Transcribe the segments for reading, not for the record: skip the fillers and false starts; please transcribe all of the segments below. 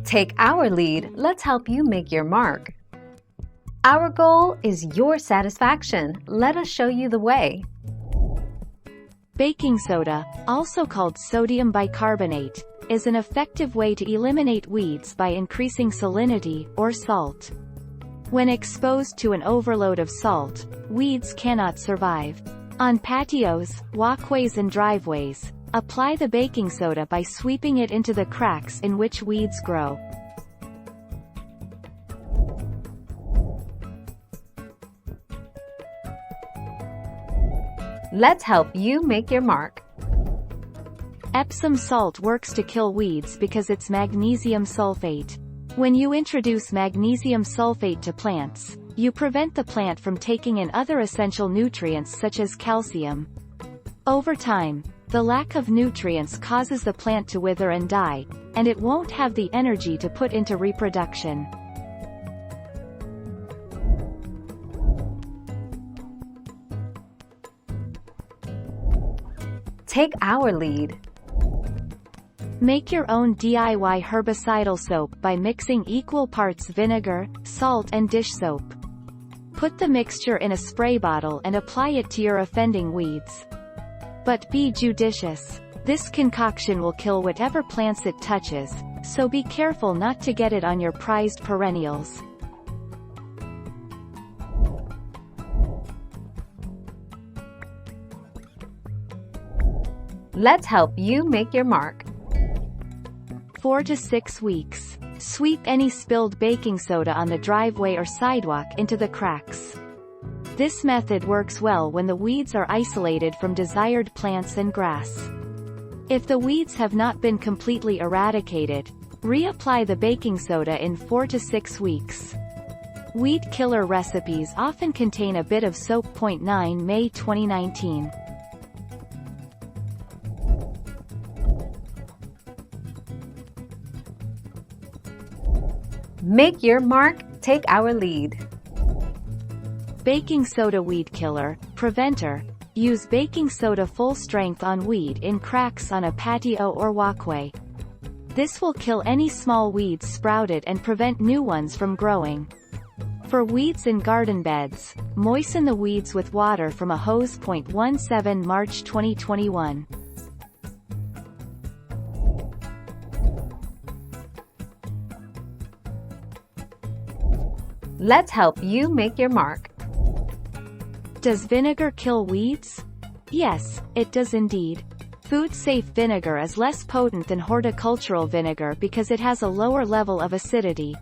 Take our lead, let's help you make your mark. Our goal is your satisfaction. Let us show you the way. Baking soda, also called sodium bicarbonate, is an effective way to eliminate weeds by increasing salinity, or salt. When exposed to an overload of salt, weeds cannot survive. On patios, walkways and driveways, apply the baking soda by sweeping it into the cracks in which weeds grow. Let's help you make your mark. Epsom salt works to kill weeds because it's magnesium sulfate. When you introduce magnesium sulfate to plants, you prevent the plant from taking in other essential nutrients such as calcium. Over time, the lack of nutrients causes the plant to wither and die, and it won't have the energy to put into reproduction. Take our lead. Make your own DIY herbicidal soap by mixing equal parts vinegar, salt and dish soap. Put the mixture in a spray bottle and apply it to your offending weeds. But be judicious. This concoction will kill whatever plants it touches, so be careful not to get it on your prized perennials. Let's help you make your mark. 4 to 6 weeks. Sweep any spilled baking soda on the driveway or sidewalk into the cracks. This method works well when the weeds are isolated from desired plants and grass. If the weeds have not been completely eradicated, reapply the baking soda in 4 to 6 weeks. Weed killer recipes often contain a bit of soap. 9 May 2019. Make your mark, take our lead. Baking soda weed killer, preventer. Use baking soda full strength on weed in cracks on a patio or walkway. This will kill any small weeds sprouted and prevent new ones from growing. For weeds in garden beds, moisten the weeds with water from a hose. 17 March 2021. Let's help you make your mark. Does vinegar kill weeds? Yes, it does indeed. Food-safe vinegar is less potent than horticultural vinegar because it has a lower level of acidity.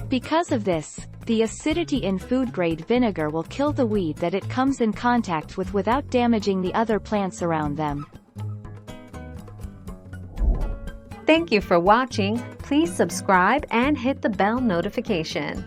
Because of this, the acidity in food-grade vinegar will kill the weed that it comes in contact with without damaging the other plants around them. Thank you for watching. Please subscribe and hit the bell notification.